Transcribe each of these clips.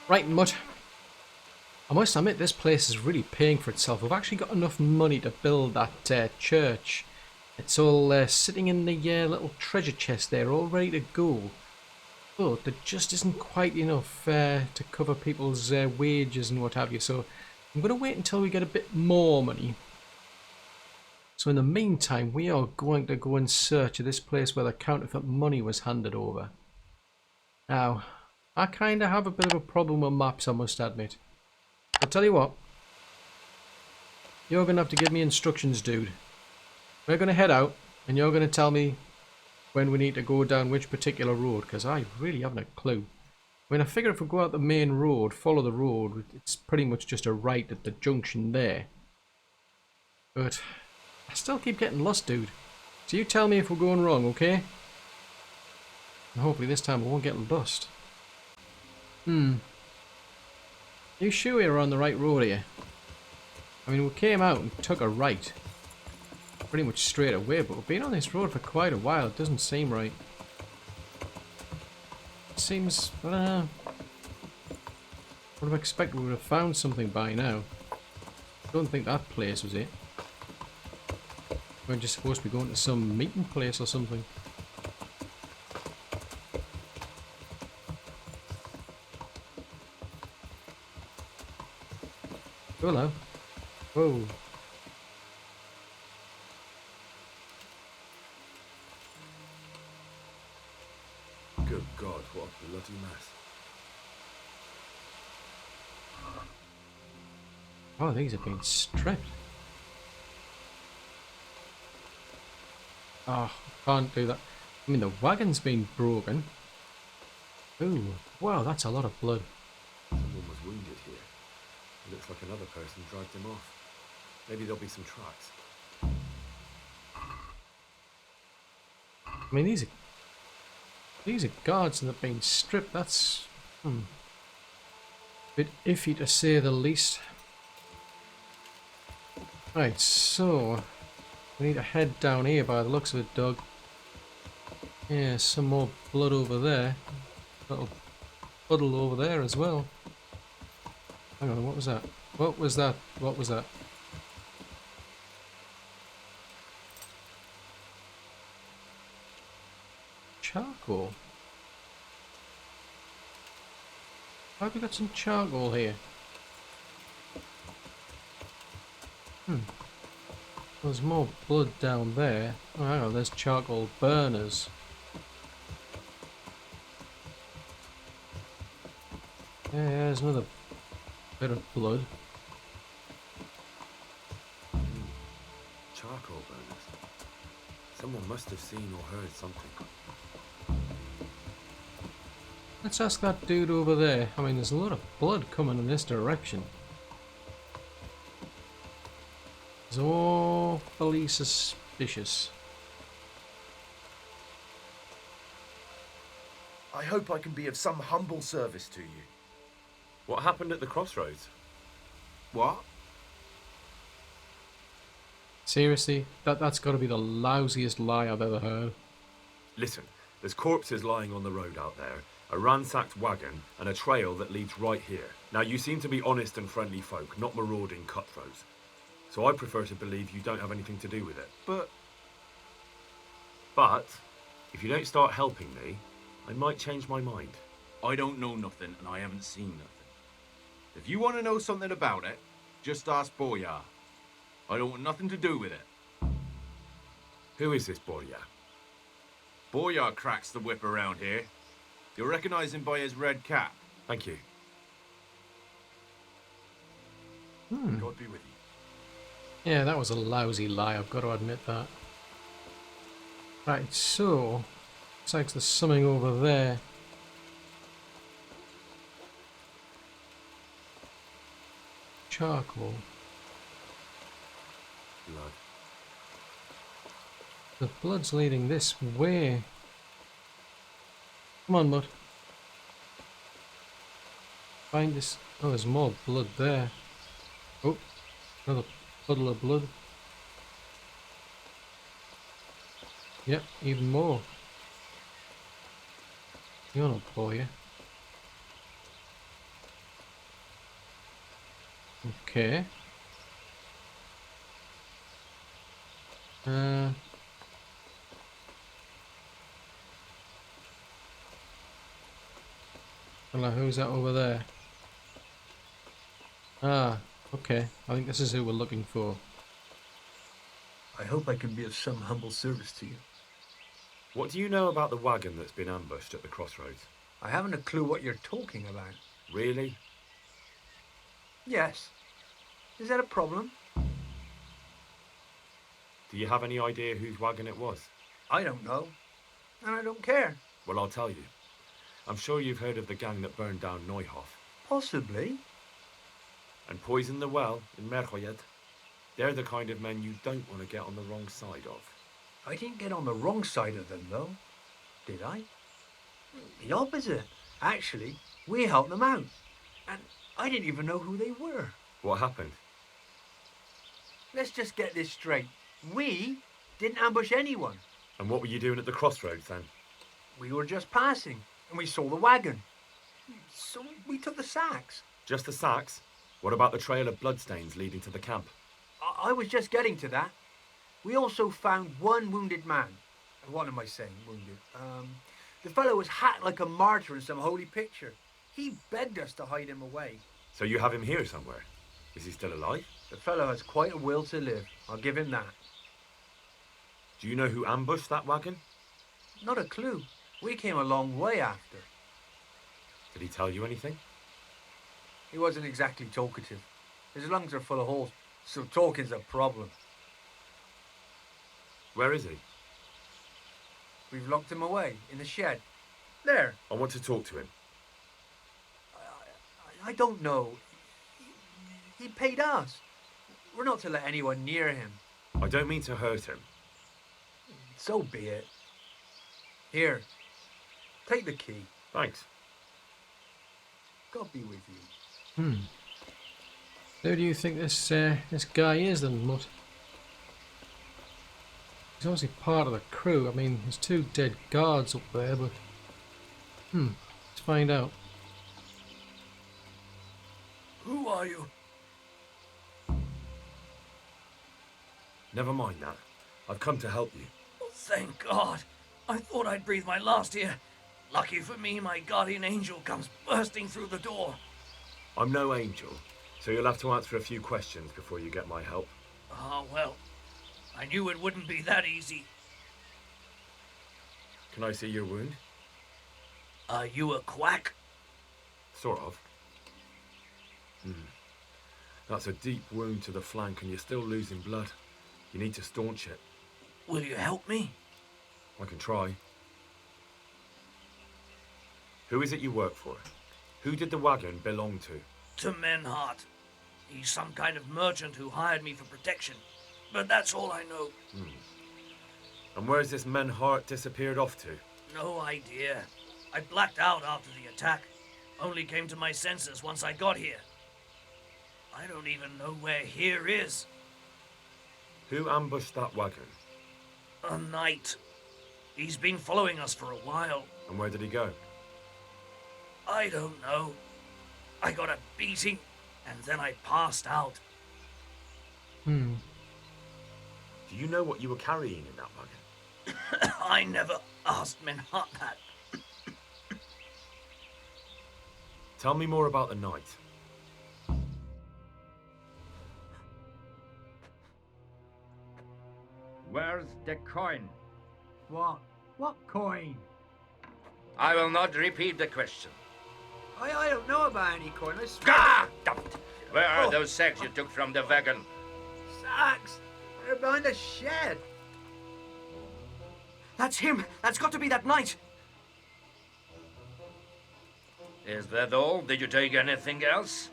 Right, Mutt. I must admit, this place is really paying for itself. We've actually got enough money to build that church. It's all sitting in the little treasure chest there, all ready to go. But there just isn't quite enough to cover people's wages and what have you. So I'm going to wait until we get a bit more money. So in the meantime, we are going to go in search of this place where the counterfeit money was handed over. Now, I kind of have a bit of a problem with maps, I must admit. I'll tell you what. You're going to have to give me instructions, dude. We're going to head out, and you're going to tell me when we need to go down which particular road, because I really haven't a clue. I mean, I figure if we go out the main road, follow the road, it's pretty much just a right at the junction there. But I still keep getting lost, dude. So you tell me if we're going wrong, okay? And hopefully this time we won't get lost. You sure we're on the right road here? I mean, we came out and took a right. Pretty much straight away, but we've been on this road for quite a while. It doesn't seem right. It seems... I don't know. I would have expected we would have found something by now. I don't think that place was it. We're just supposed to be going to some meeting place or something. Hello. Whoa. Good God, what a bloody mess. Oh, these have been stripped. Oh, can't do that. I mean, the wagon's been broken. Ooh, wow, that's a lot of blood. Someone was wounded here. It looks like another person dragged him off. Maybe there'll be some tracks. I mean, these are guards that have been stripped. That's a bit iffy to say the least. Right, so we need to head down here by the looks of it, Doug. Yeah, some more blood over there. Little puddle over there as well. Hang on, what was that? What was that? What was that? Charcoal? Why have we got some charcoal here? There's more blood down there. Oh, hang on, there's charcoal burners. Yeah, there's another bit of blood. Charcoal burners. Someone must have seen or heard something. Let's ask that dude over there. I mean, there's a lot of blood coming in this direction. It's awfully suspicious. I hope I can be of some humble service to you. What happened at the crossroads? What? Seriously? That's got to be the lousiest lie I've ever heard. Listen, there's corpses lying on the road out there, a ransacked wagon, and a trail that leads right here. Now, you seem to be honest and friendly folk, not marauding cutthroats. So I prefer to believe you don't have anything to do with it. But, if you don't start helping me, I might change my mind. I don't know nothing and I haven't seen nothing. If you want to know something about it, just ask Boyar. I don't want nothing to do with it. Who is this Borya? Boyar cracks the whip around here. You'll recognize him by his red cap. Thank you. God be with you. Yeah, that was a lousy lie, I've got to admit that. Right, so... looks like there's something over there. Charcoal. Blood. The blood's leading this way. Come on, Mud. Find this. Oh, there's more blood there. Oh, another puddle of blood. Yep, even more. You're not poor, yeah? Okay. Well, who's that over there? Ah, okay. I think this is who we're looking for. I hope I can be of some humble service to you. What do you know about the wagon that's been ambushed at the crossroads? I haven't a clue what you're talking about. Really? Yes. Is that a problem? Do you have any idea whose wagon it was? I don't know. And I don't care. Well, I'll tell you. I'm sure you've heard of the gang that burned down Neuhof Possibly. and poisoned the well in Merhoyed. They're the kind of men you don't want to get on the wrong side of. I didn't get on the wrong side of them, though. Did I? The opposite. Actually, we helped them out. And I didn't even know who they were. What happened? Let's just get this straight. We didn't ambush anyone. And what were you doing at the crossroads then? We were just passing, and we saw the wagon. So we took the sacks. Just the sacks? What about the trail of bloodstains leading to the camp? I was just getting to that. We also found one wounded man. What am I saying, wounded? The fellow was hacked like a martyr in some holy picture. He begged us to hide him away. So you have him here somewhere? Is he still alive? The fellow has quite a will to live. I'll give him that. Do you know who ambushed that wagon? Not a clue. We came a long way after. Did he tell you anything? He wasn't exactly talkative. His lungs are full of holes, so talking's a problem. Where is he? We've locked him away in the shed. There. I want to talk to him. I don't know. He paid us. We're not to let anyone near him. I don't mean to hurt him. So be it. Here. Take the key. Thanks. God be with you. Who do you think this guy is then, Mutt? He's obviously part of the crew. I mean, there's two dead guards up there, but... let's find out. Who are you? Never mind that. I've come to help you. Oh, thank God. I thought I'd breathe my last here. Lucky for me, my guardian angel comes bursting through the door. I'm no angel, so you'll have to answer a few questions before you get my help. Oh, well, I knew it wouldn't be that easy. Can I see your wound? Are you a quack? Sort of. That's a deep wound to the flank and you're still losing blood. You need to staunch it. Will you help me? I can try. Who is it you work for? Who did the wagon belong to? To Menhart. He's some kind of merchant who hired me for protection. But that's all I know. And where's this Menhart disappeared off to? No idea. I blacked out after the attack. Only came to my senses once I got here. I don't even know where here is. Who ambushed that wagon? A knight. He's been following us for a while. And where did he go? I don't know. I got a beating, and then I passed out. Do you know what you were carrying in that wagon? I never asked Menhart that. Tell me more about the night. Where's the coin? What? What coin? I will not repeat the question. I don't know about any coin. I swear. Ah! Damn it. Where are Oh. those sacks you took from the wagon? Sacks. They're behind the shed. That's him. That's got to be that knight. Is that all? Did you take anything else?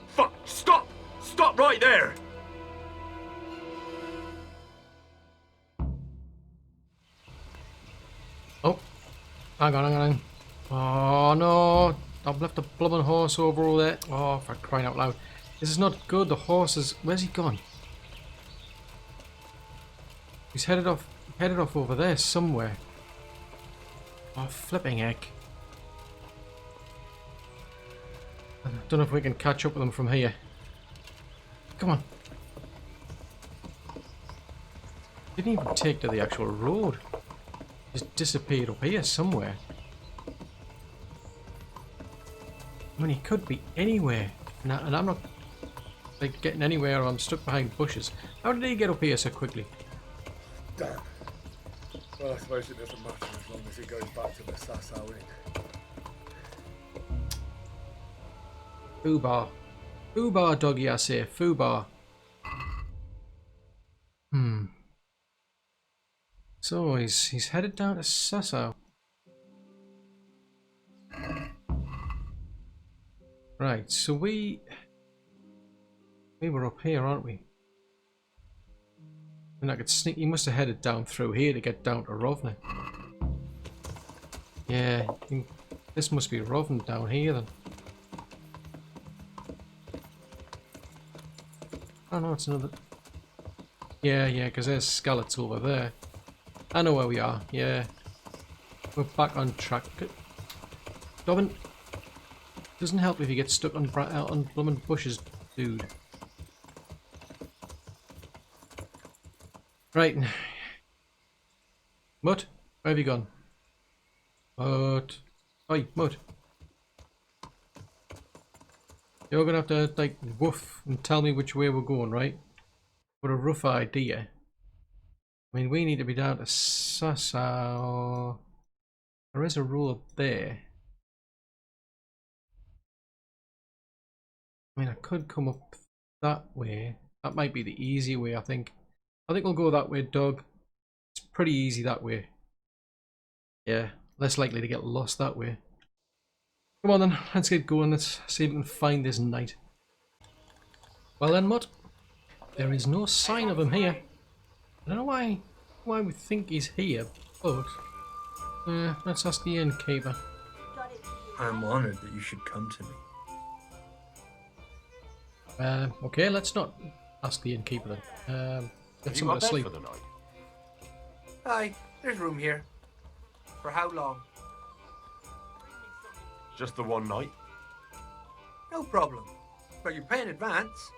Fuck! Stop! Stop right there! Oh, hang on. Oh no, I've left the blooming horse over there. Oh, for crying out loud. This is not good. The horse is... Where's he gone? He's headed off over there somewhere. Oh, flipping heck. I don't know if we can catch up with them from here. Come on. Didn't even take to the actual road. Just disappeared up here somewhere. I mean, he could be anywhere. And I'm not like getting anywhere, or I'm stuck behind bushes. How did he get up here so quickly? Damn. Well, I suppose it doesn't matter as long as he goes back to the Sasau Inn. Foobar. Foobar, doggy, I say. Foobar. So he's headed down to Sasau. Right, so we were up here, aren't we? And I could sneak. He must have headed down through here to get down to Rovna. Yeah, I think this must be Rovna down here then. Oh no, it's another. Yeah, because there's Skeleton over there. I know where we are. Yeah, we're back on track. Dobbin, doesn't help if you get stuck on blooming bushes, dude. Right. Mutt, where have you gone? Mutt. Oi, Mutt. You're gonna have to, like, woof and tell me which way we're going, right? Got a rough idea. I mean, we need to be down to Sasau. There is a road there. I mean, I could come up that way. That might be the easy way, I think. I think we'll go that way, Doug. It's pretty easy that way. Yeah, less likely to get lost that way. Come on then, let's get going. Let's see if we can find this knight. Well then, Mutt, there is no sign of him here. I don't know why we think he's here, but let's ask the innkeeper. I'm honoured that you should come to me. Okay, let's not ask the innkeeper then. Get someone to sleep. For the night? Aye, there's room here. For how long? Just the one night? No problem. But you pay in advance.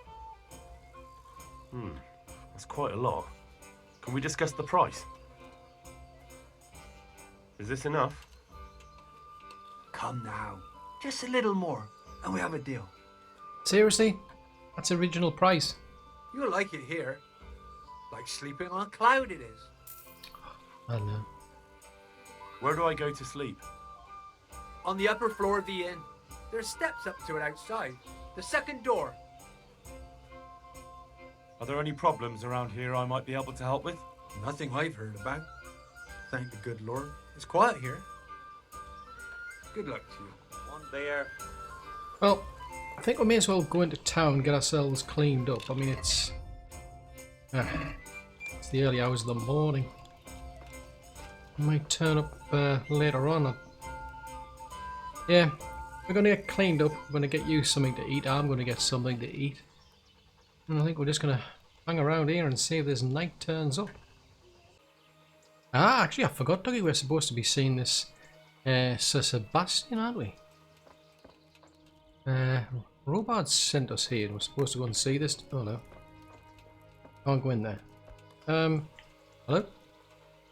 That's quite a lot. Can we discuss the price? Is this enough? Come now. Just a little more, and we have a deal. Seriously? That's original price. You'll like it here. Like sleeping on a cloud it is. I know. Where do I go to sleep? On the upper floor of the inn. There's steps up to it outside. The second door. Are there any problems around here I might be able to help with? Nothing I've heard about. Thank the good Lord. It's quiet here. Good luck to you. One bear. Well, I think we may as well go into town and get ourselves cleaned up. I mean, it's the early hours of the morning. I might turn up later on. Yeah, we're going to get cleaned up. We're going to get you something to eat. I'm going to get something to eat. And I think we're just going to hang around here and see if this night turns up. Ah, actually, I forgot, Dougie. We're supposed to be seeing this Sir Sebastian, aren't we? Robard sent us here. We're supposed to go and see this. Oh no. Can't go in there. Hello?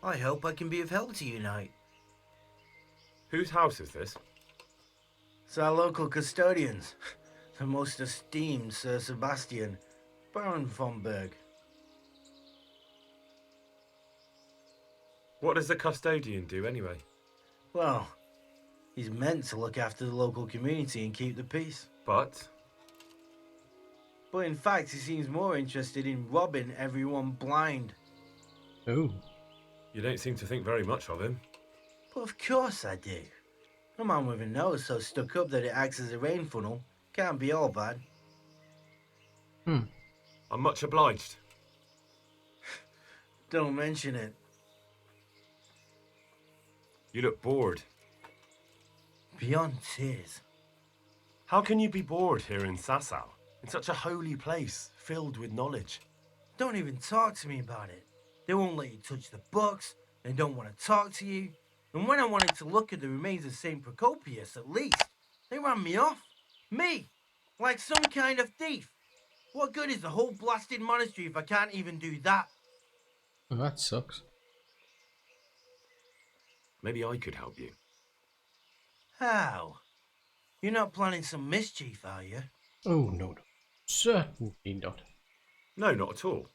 I hope I can be of help to you, Knight. Whose house is this? It's our local custodians, the most esteemed Sir Sebastian, Baron von Berg. What does the custodian do anyway? Well, he's meant to look after the local community and keep the peace. But in fact, he seems more interested in robbing everyone blind. Oh. you don't seem to think very much of him. But of course I do. A man with a nose so stuck up that it acts as a rain funnel can't be all bad. I'm much obliged. Don't mention it. You look bored. Beyond tears. How can you be bored here in Sasau? In such a holy place, filled with knowledge. Don't even talk to me about it. They won't let you touch the books. They don't want to talk to you. And when I wanted to look at the remains of St. Procopius, at least, they ran me off. Me? Like some kind of thief? What good is the whole blasted monastery if I can't even do that? Oh, that sucks. Maybe I could help you. How? You're not planning some mischief, are you? Oh, no. Certainly not. No, not at all.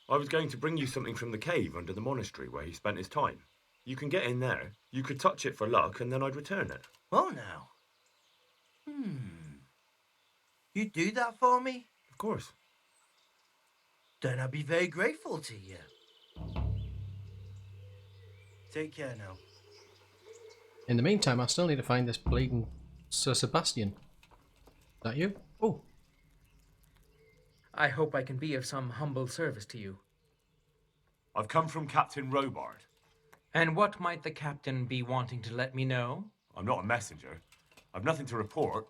I was going to bring you something from the cave under the monastery where he spent his time. You can get in there, you could touch it for luck, and then I'd return it. Oh, now. You do that for me? Of course. Then I'd be very grateful to you. Take care now. In the meantime, I still need to find this bleeding Sir Sebastian. Is that you? Oh, I hope I can be of some humble service to you. I've come from Captain Robard. And what might the captain be wanting to let me know? I'm not a messenger. I've nothing to report.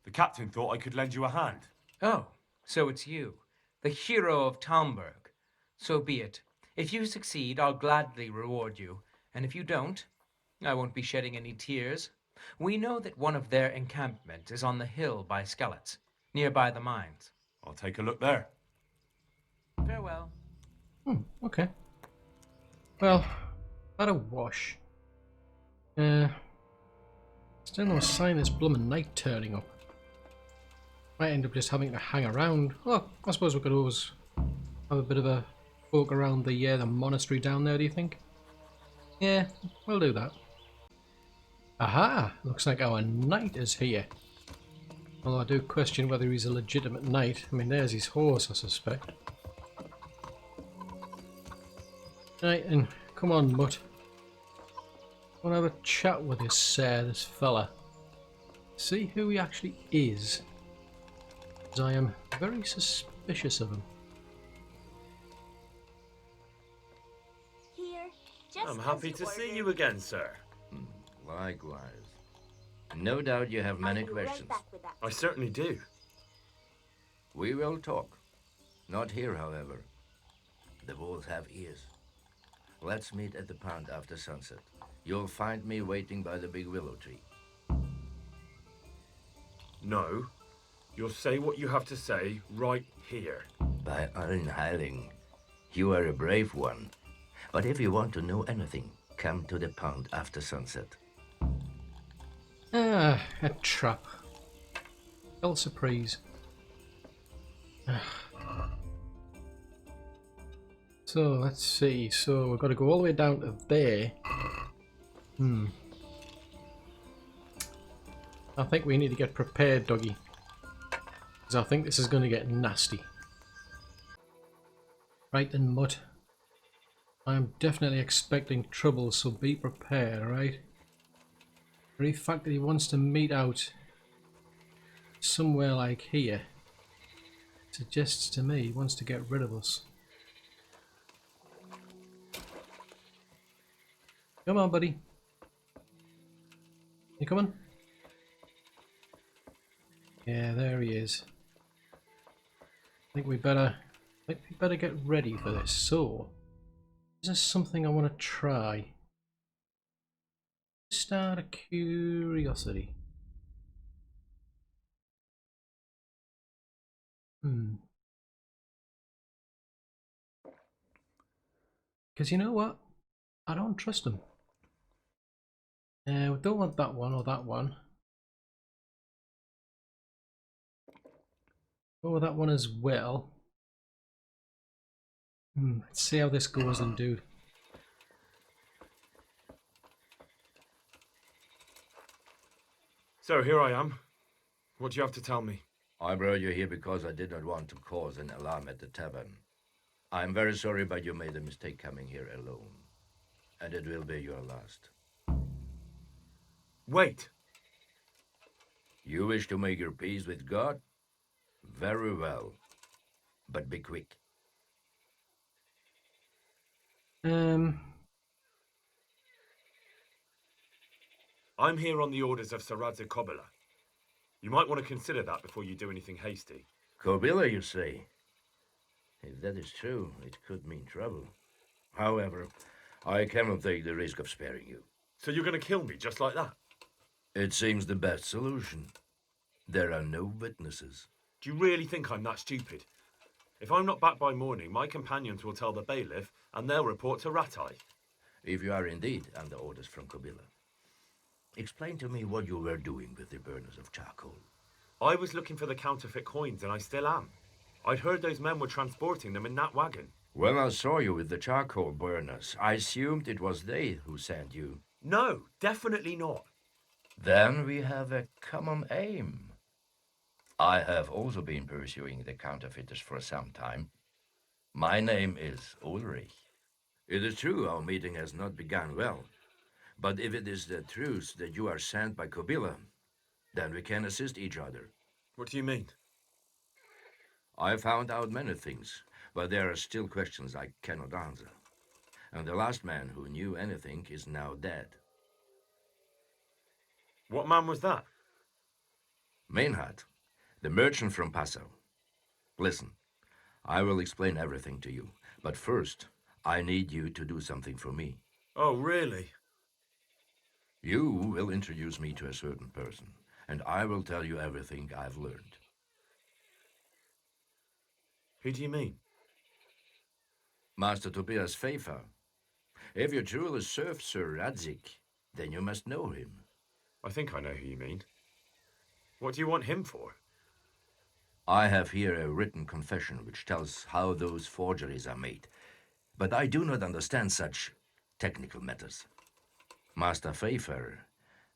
The captain thought I could lend you a hand. Oh, so it's you, the hero of Talmberg. So be it. If you succeed, I'll gladly reward you. And if you don't, I won't be shedding any tears. We know that one of their encampments is on the hill by Skellets, nearby the mines. I'll take a look there. Farewell. okay. Well, had a wash. Still no sign of this bloomin' night turning up. Might end up just having to hang around. Well, I suppose we could always have a bit of a walk around the monastery down there, do you think? Yeah, we'll do that. Aha! Looks like our knight is here. Although I do question whether he's a legitimate knight. I mean, there's his horse, I suspect. Right, and come on, Mutt. I want to have a chat with this fella. See who he actually is. Because I am very suspicious of him. Here, just I'm happy to see you again, sir. Likewise. No doubt you have many questions. I certainly do. We will talk. Not here, however. The wolves have ears. Let's meet at the pond after sunset. You'll find me waiting by the big willow tree. No. You'll say what you have to say right here. By Allen Heiling, you are a brave one. But if you want to know anything, come to the pond after sunset. Ah, a trap. Quelle surprise. So, let's see. So, we've got to go all the way down to there. I think we need to get prepared, doggy. Because I think this is going to get nasty. Right then, Mutt. I am definitely expecting trouble, so be prepared, alright? The very fact that he wants to meet out somewhere like here suggests to me he wants to get rid of us. Come on, buddy. You coming? Yeah, there he is. I think we better get ready for this. So, is this something I want to try? Just out of curiosity. Because you know what? I don't trust him. We don't want that one or that one. Oh, that one as well. Let's see how this goes then, dude. So here I am. What do you have to tell me? I brought you here because I did not want to cause an alarm at the tavern. I'm very sorry, but you made a mistake coming here alone. And it will be your last. Wait. You wish to make your peace with God? Very well. But be quick. I'm here on the orders of Sir Radzig Kobyla. You might want to consider that before you do anything hasty. Kobyla, you say? If that is true, it could mean trouble. However, I cannot take the risk of sparing you. So you're going to kill me just like that? It seems the best solution. There are no witnesses. Do you really think I'm that stupid? If I'm not back by morning, my companions will tell the bailiff, and they'll report to Ratai. If you are indeed under orders from Kobila, explain to me what you were doing with the burners of charcoal. I was looking for the counterfeit coins, and I still am. I'd heard those men were transporting them in that wagon. When I saw you with the charcoal burners, I assumed it was they who sent you. No, definitely not. Then we have a common aim. I have also been pursuing the counterfeiters for some time. My name is Ulrich. It is true our meeting has not begun well, but if it is the truth that you are sent by Kobila, then we can assist each other. What do you mean? I found out many things, but there are still questions I cannot answer. And the last man who knew anything is now dead. What man was that? Maynard, the merchant from Passau. Listen, I will explain everything to you, but first, I need you to do something for me. Oh, really? You will introduce me to a certain person, and I will tell you everything I've learned. Who do you mean? Master Tobias Pfeiffer. If you truly serve Sir Radzik, then you must know him. I think I know who you mean. What do you want him for? I have here a written confession which tells how those forgeries are made, but I do not understand such technical matters. Master Pfeiffer,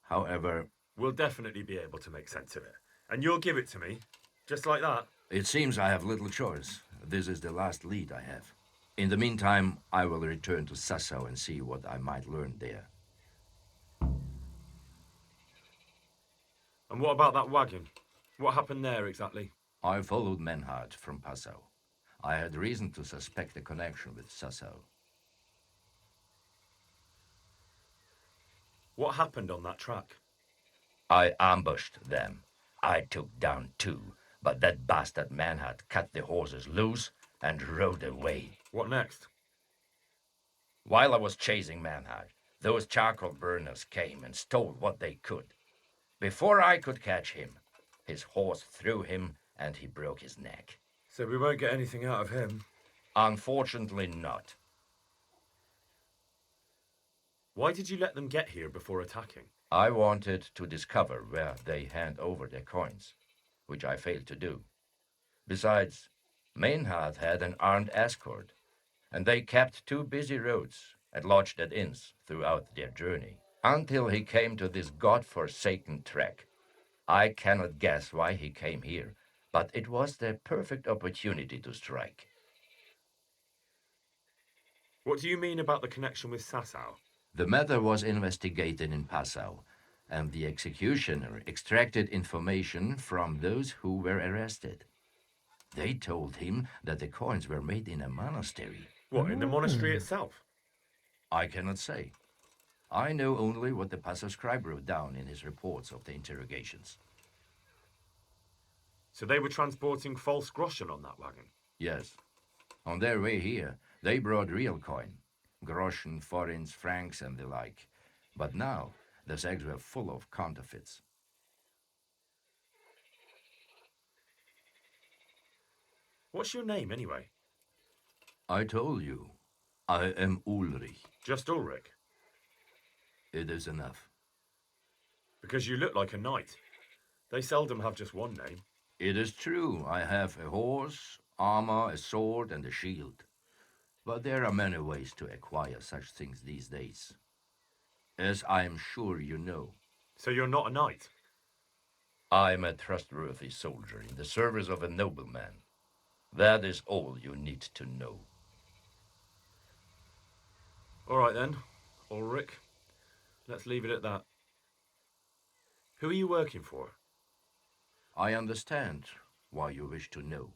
however... We'll definitely be able to make sense of it. And you'll give it to me, just like that? It seems I have little choice. This is the last lead I have. In the meantime, I will return to Sassau and see what I might learn there. And what about that wagon? What happened there exactly? I followed Menhard from Passau. I had reason to suspect a connection with Sassau. What happened on that track? I ambushed them. I took down 2, but that bastard Menhard cut the horses loose and rode away. What next? While I was chasing Menhard, those charcoal burners came and stole what they could. Before I could catch him, his horse threw him and he broke his neck. So we won't get anything out of him? Unfortunately not. Why did you let them get here before attacking? I wanted to discover where they hand over their coins, which I failed to do. Besides, Maynard had an armed escort, and they kept 2 busy roads and lodged at inns throughout their journey, until he came to this god-forsaken trek. I cannot guess why he came here, but it was the perfect opportunity to strike. What do you mean about the connection with Sassau? The matter was investigated in Passau, and the executioner extracted information from those who were arrested. They told him that the coins were made in a monastery. What, in the monastery itself? I cannot say. I know only what the Passau scribe wrote down in his reports of the interrogations. So they were transporting false groschen on that wagon? Yes. On their way here, they brought real coin. Groschen, forints, francs, and the like. But now, the sacks were full of counterfeits. What's your name, anyway? I told you, I am Ulrich. Just Ulrich? It is enough. Because you look like a knight. They seldom have just one name. It is true, I have a horse, armor, a sword, and a shield. But there are many ways to acquire such things these days, as I am sure you know. So you're not a knight? I am a trustworthy soldier in the service of a nobleman. That is all you need to know. All right then, Ulrich. Let's leave it at that. Who are you working for? I understand why you wish to know,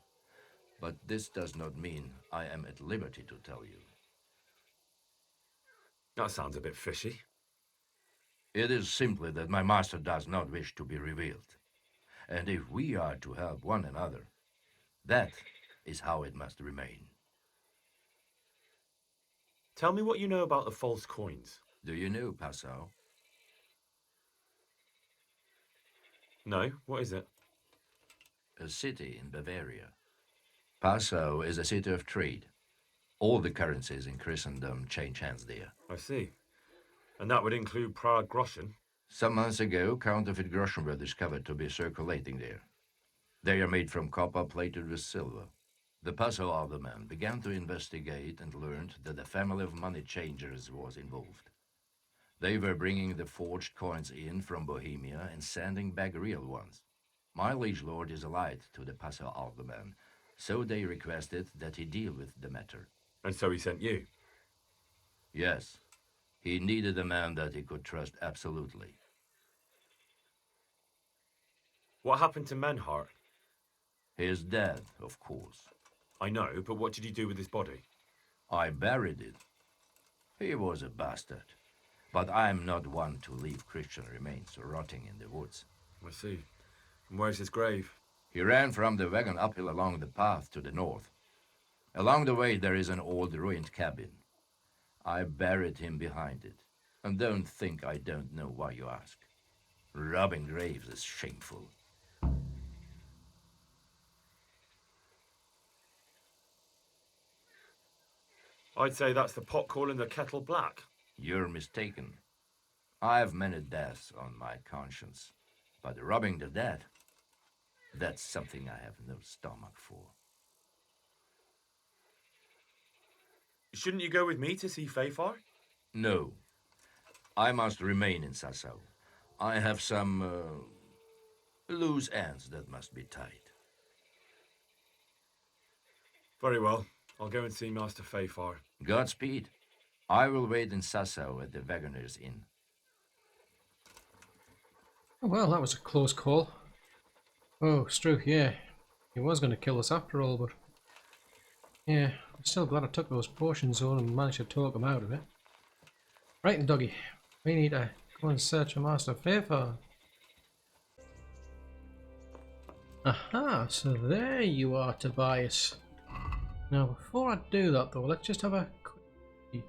but this does not mean I am at liberty to tell you. That sounds a bit fishy. It is simply that my master does not wish to be revealed. And if we are to help one another, that is how it must remain. Tell me what you know about the false coins. Do you know, Passau? No, what is it? a city in Bavaria. Passau is a city of trade. All the currencies in Christendom change hands there. I see. And that would include Prague groschen? Some months ago, counterfeit groschen were discovered to be circulating there. They are made from copper plated with silver. The Passau alderman began to investigate and learned that a family of money changers was involved. They were bringing the forged coins in from Bohemia and sending back real ones. My liege lord is allied to the Passau alderman, so they requested that he deal with the matter. And so he sent you? Yes, he needed a man that he could trust absolutely. What happened to Menhart? He is dead, of course. I know, but what did you do with his body? I buried it. He was a bastard, but I'm not one to leave Christian remains rotting in the woods. I see. And where's his grave? He ran from the wagon uphill along the path to the north. Along the way there is an old ruined cabin. I buried him behind it. And don't think I don't know why you ask. Robbing graves is shameful. I'd say that's the pot calling the kettle black. You're mistaken. I have many deaths on my conscience, but robbing the dead, that's something I have no stomach for. Shouldn't you go with me to see Fafar? No. I must remain in Sassau. I have some loose ends that must be tied. Very well. I'll go and see Master Fafar. Godspeed. I will wait in Sassau at the Wagoner's Inn. Well, that was a close call. Oh, Struth, yeah. He was going to kill us after all, but... yeah, I'm still glad I took those potions on and managed to talk him out of it. Right then, doggy. We need to go and search for Master Fafar. Aha, so there you are, Tobias. Now, before I do that though, let's just have a quick peek.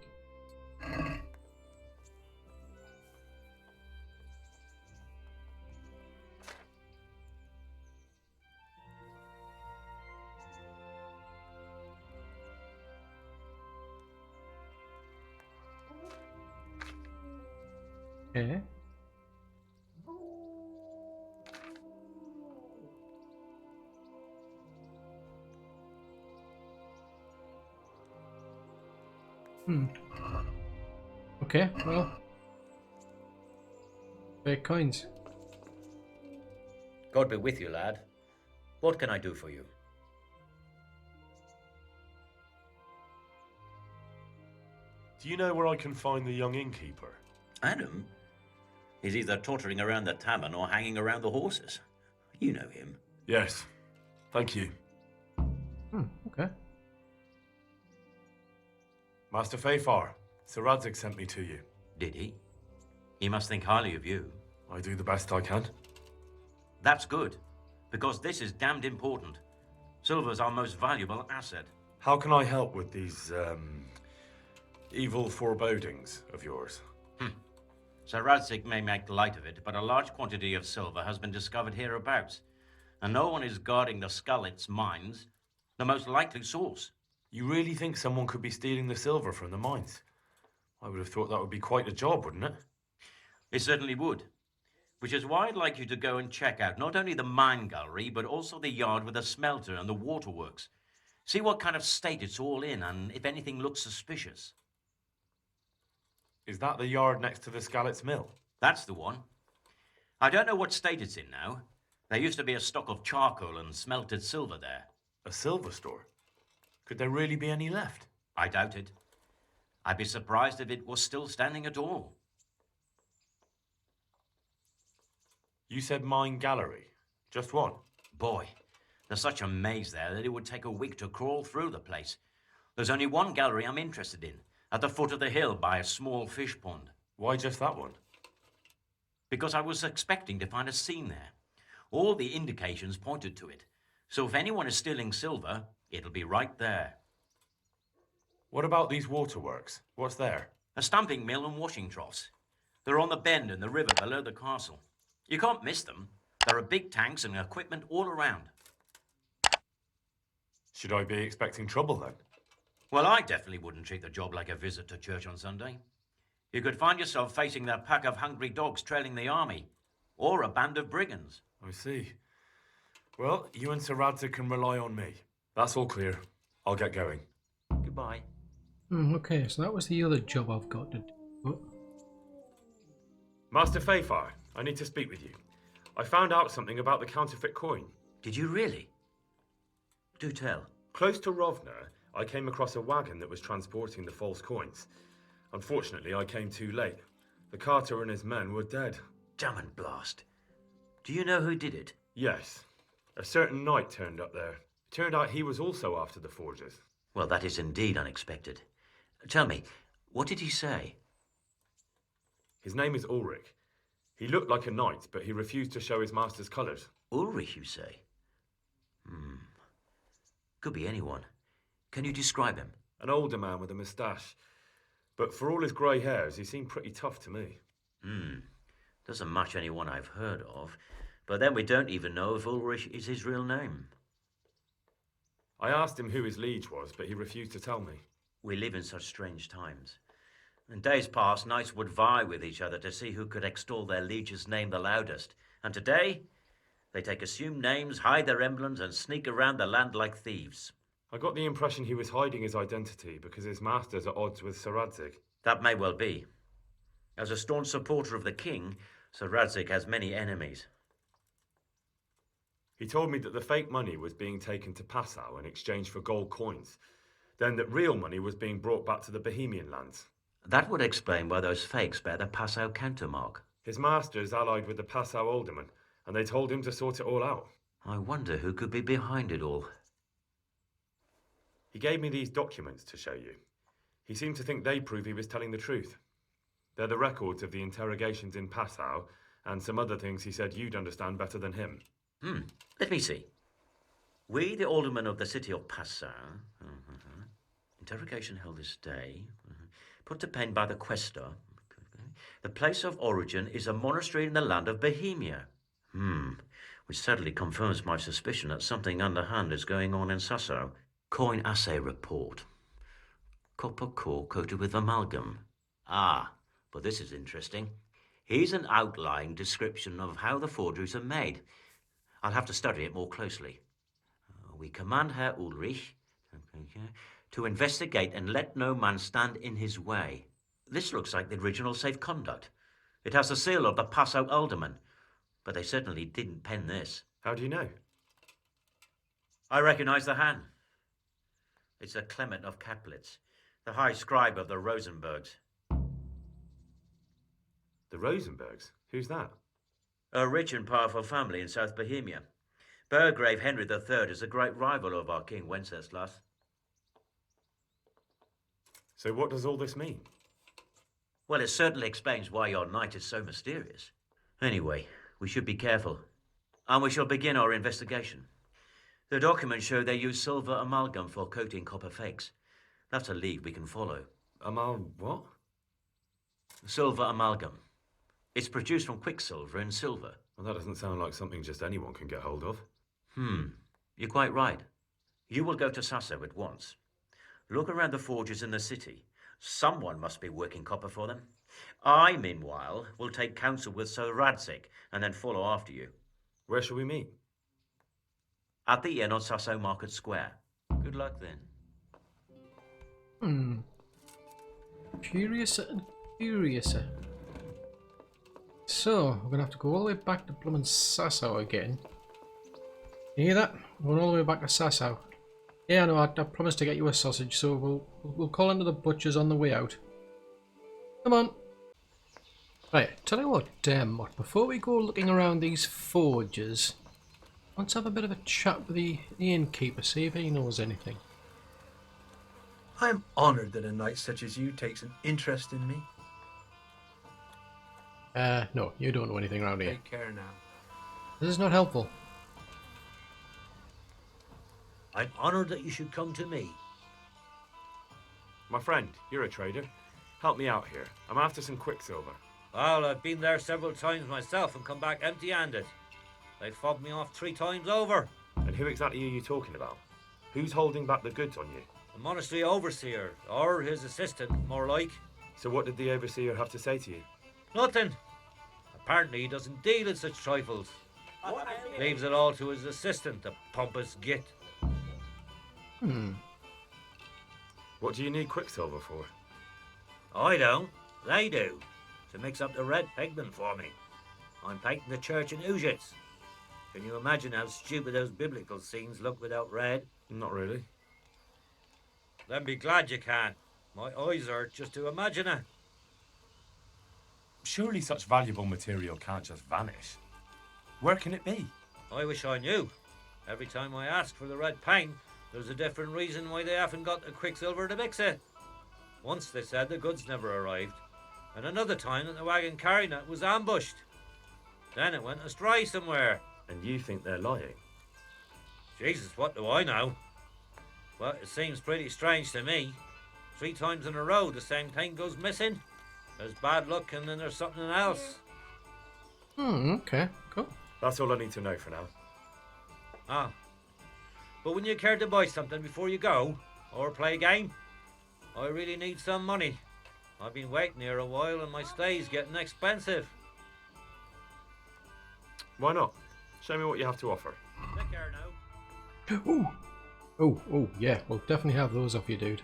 Okay. Okay, well. Fake coins. God be with you, lad. What can I do for you? Do you know where I can find the young innkeeper? Adam? He's either tottering around the tavern or hanging around the horses. You know him. Yes. Thank you. Okay. Master Fafar, Sir Radzig sent me to you. Did he? He must think highly of you. I do the best I can. That's good, because this is damned important. Silver's our most valuable asset. How can I help with these, evil forebodings of yours? Sir Radzig may make light of it, but a large quantity of silver has been discovered hereabouts, and no one is guarding the Skullets mines, the most likely source. You really think someone could be stealing the silver from the mines? I would have thought that would be quite a job, wouldn't it? It certainly would. Which is why I'd like you to go and check out not only the mine gallery, but also the yard with the smelter and the waterworks. See what kind of state it's all in, and if anything looks suspicious. Is that the yard next to the Skalitz mill? That's the one. I don't know what state it's in now. There used to be a stock of charcoal and smelted silver there. A silver store? Could there really be any left? I doubt it. I'd be surprised if it was still standing at all. You said mine gallery. Just one? Boy, there's such a maze there that it would take a week to crawl through the place. There's only one gallery I'm interested in, at the foot of the hill by a small fish pond. Why just that one? Because I was expecting to find a scene there. All the indications pointed to it. So if anyone is stealing silver, it'll be right there. What about these waterworks? What's there? A stamping mill and washing troughs. They're on the bend in the river below the castle. You can't miss them. There are big tanks and equipment all around. Should I be expecting trouble then? Well, I definitely wouldn't treat the job like a visit to church on Sunday. You could find yourself facing that pack of hungry dogs trailing the army, or a band of brigands. I see. Well, you and Sir Radzig can rely on me. That's all clear. I'll get going. Goodbye. Okay, so that was the other job I've got to do. Oh, Master Fayfar, I need to speak with you. I found out something about the counterfeit coin. Did you really? Do tell. Close to Rovna, I came across a wagon that was transporting the false coins. Unfortunately, I came too late. The carter and his men were dead. Damn and blast. Do you know who did it? Yes. A certain knight turned up there. It turned out he was also after the forgers. Well, that is indeed unexpected. Tell me, what did he say? His name is Ulrich. He looked like a knight, but he refused to show his master's colours. Ulrich, you say? Could be anyone. Can you describe him? An older man with a moustache. But for all his grey hairs, he seemed pretty tough to me. Doesn't match anyone I've heard of. But then we don't even know if Ulrich is his real name. I asked him who his liege was, but he refused to tell me. We live in such strange times. In days past, knights would vie with each other to see who could extol their liege's name the loudest. And today, they take assumed names, hide their emblems, and sneak around the land like thieves. I got the impression he was hiding his identity because his master's at odds with Sir Radzig. That may well be. As a staunch supporter of the king, Sir Radzig has many enemies. He told me that the fake money was being taken to Passau in exchange for gold coins. Then that real money was being brought back to the Bohemian lands. That would explain why those fakes bear the Passau countermark. His master's allied with the Passau alderman, and they told him to sort it all out. I wonder who could be behind it all. He gave me these documents to show you. He seemed to think they prove he was telling the truth. They're the records of the interrogations in Passau, and some other things he said you'd understand better than him. Let me see. We, the aldermen of the city of Passau, interrogation held this day, put to pen by the questor. The place of origin is a monastery in the land of Bohemia. Which certainly confirms my suspicion that something underhand is going on in Sassau. Coin assay report. Copper core coated with amalgam. But this is interesting. Here's an outline description of how the forgeries are made. I'll have to study it more closely. We command Herr Ulrich to investigate and let no man stand in his way. This looks like the original safe conduct. It has the seal of the Passau alderman, but they certainly didn't pen this. How do you know? I recognize the hand. It's a Clement of Caplitz, the high scribe of the Rosenbergs. The Rosenbergs? Who's that? A rich and powerful family in South Bohemia. Burgrave Henry III is a great rival of our King Wenceslas. So what does all this mean? Well, it certainly explains why your knight is so mysterious. Anyway, we should be careful. And we shall begin our investigation. The documents show they use silver amalgam for coating copper fakes. That's a lead we can follow. What? Silver amalgam. It's produced from quicksilver and silver. Well, that doesn't sound like something just anyone can get hold of. You're quite right. You will go to Sasso at once. Look around the forges in the city. Someone must be working copper for them. I, meanwhile, will take counsel with Sir Radzig and then follow after you. Where shall we meet? At the inn on Sasso Market Square. Good luck then. Curiouser and curiouser. So, we're going to have to go all the way back to Blum and Sasso again. You hear that? We're going all the way back to Sasso. Yeah, no, I promised to get you a sausage, so we'll call into the butcher's on the way out. Come on. Right, tell you what, before we go looking around these forges, let's have a bit of a chat with the innkeeper, see if he knows anything. I am honoured that a knight such as you takes an interest in me. No, you don't know anything around here. Take care now. This is not helpful. I'm honoured that you should come to me. My friend, you're a trader. Help me out here. I'm after some quicksilver. Well, I've been there several times myself and come back empty-handed. They fobbed me off 3 times over. And who exactly are you talking about? Who's holding back the goods on you? The monastery overseer, or his assistant, more like. So what did the overseer have to say to you? Nothing. Apparently he doesn't deal in such trifles. Leaves it all to his assistant, the pompous git. What do you need quicksilver for? I don't. They do. To mix up the red pigment for me. I'm painting the church in Ujits. Can you imagine how stupid those biblical scenes look without red? Not really. Then be glad you can. My eyes hurt just to imagine it. Surely such valuable material can't just vanish. Where can it be? I wish I knew. Every time I ask for the red paint, there's a different reason why they haven't got the quicksilver to mix it. Once they said the goods never arrived, and another time that the wagon carrying it was ambushed. Then it went astray somewhere. And you think they're lying? Jesus, what do I know? Well, it seems pretty strange to me. 3 times in a row the same thing goes missing. There's bad luck and then there's something else. Okay, cool. That's all I need to know for now. Ah. But when you care to buy something before you go, or play a game, I really need some money. I've been waiting here a while and my stay's getting expensive. Why not? Show me what you have to offer. Take care now. Ooh. Oh, yeah, we'll definitely have those off you, dude.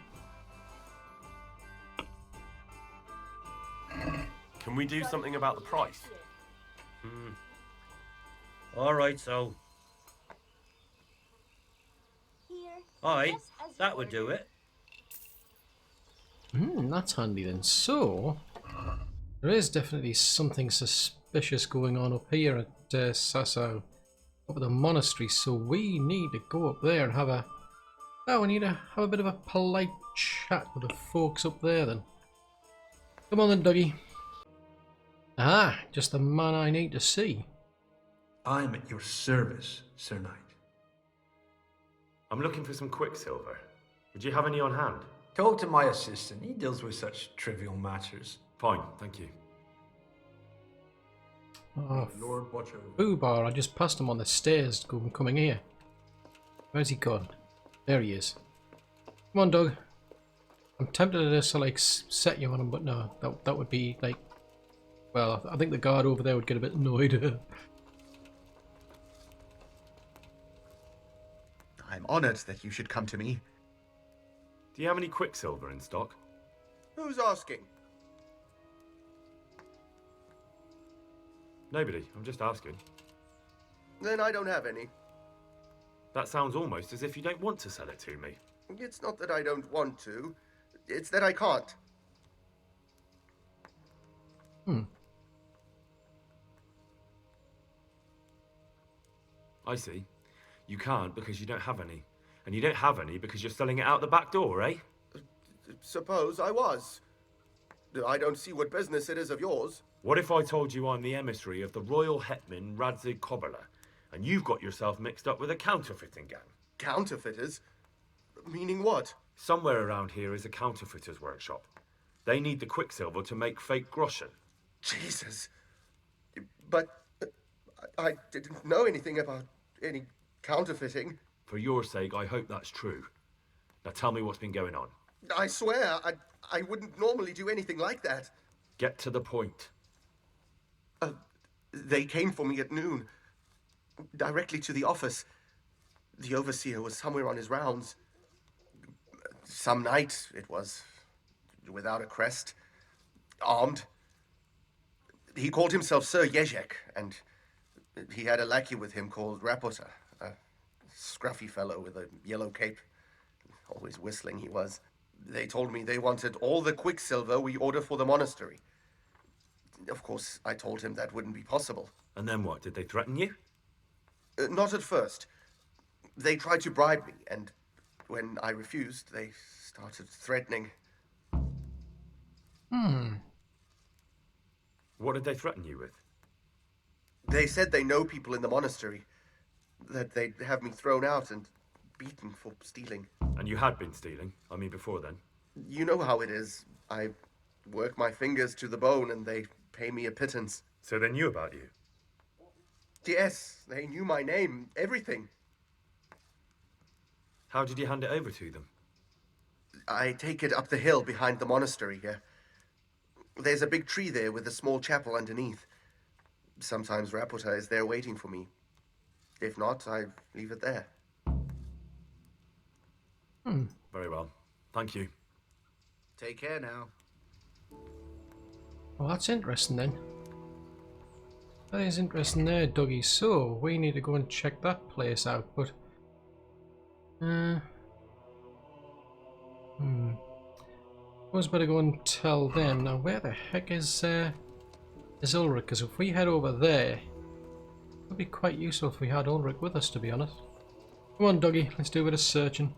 Can we do something about the price? All right, so. Aye, that would do it. That's handy then. So, there is definitely something suspicious going on up here at Sasso, up at the monastery, so we need to go up there and have a... Oh, we need to have a bit of a polite chat with the folks up there then. Come on then, Dougie. Ah, just the man I need to see. I'm at your service, Sir Knight. I'm looking for some quicksilver. Would you have any on hand? Talk to my assistant. He deals with such trivial matters. Fine, thank you. Oh, Lord, watch over. Foobar, I just passed him on the stairs coming here. Where's he gone? There he is. Come on, Doug. I'm tempted to just like set you on him, but no, that would be like... Well, I think the guard over there would get a bit annoyed. I'm honored that you should come to me. Do you have any quicksilver in stock? Who's asking? Nobody, I'm just asking. Then I don't have any. That sounds almost as if you don't want to sell it to me. It's not that I don't want to. It's that I can't. I see. You can't because you don't have any. And you don't have any because you're selling it out the back door, eh? Suppose I was. I don't see what business it is of yours. What if I told you I'm the emissary of the Royal Hetman Radzig Kobyla, and you've got yourself mixed up with a counterfeiting gang? Counterfeiters? Meaning what? Somewhere around here is a counterfeiter's workshop. They need the quicksilver to make fake groschen. Jesus. But I didn't know anything about any counterfeiting. For your sake, I hope that's true. Now tell me what's been going on. I swear, I wouldn't normally do anything like that. Get to the point. They came for me at noon, directly to the office. The overseer was somewhere on his rounds. Some night, it was, without a crest, armed. He called himself Sir Jezek, and he had a lackey with him called Rapota, a scruffy fellow with a yellow cape. Always whistling he was. They told me they wanted all the quicksilver we order for the monastery. Of course, I told him that wouldn't be possible. And then what? Did they threaten you? Not at first. They tried to bribe me, and when I refused, they started threatening. What did they threaten you with? They said they know people in the monastery, that they'd have me thrown out and beaten for stealing. And you had been stealing? I mean, before then? You know how it is. I work my fingers to the bone and they pay me a pittance. So they knew about you? Yes, they knew my name, everything. How did you hand it over to them? I take it up the hill behind the monastery here. There's a big tree there with a small chapel underneath. Sometimes Raputa is there waiting for me. If not, I leave it there. Very well. Thank you. Take care now. Well, that's interesting then. That is interesting there, Dougie. So, we need to go and check that place out, but... I suppose better go and tell them. Now, where the heck is Ulrich? Because if we head over there, it would be quite useful if we had Ulrich with us, to be honest. Come on, Dougie, let's do a bit of searching.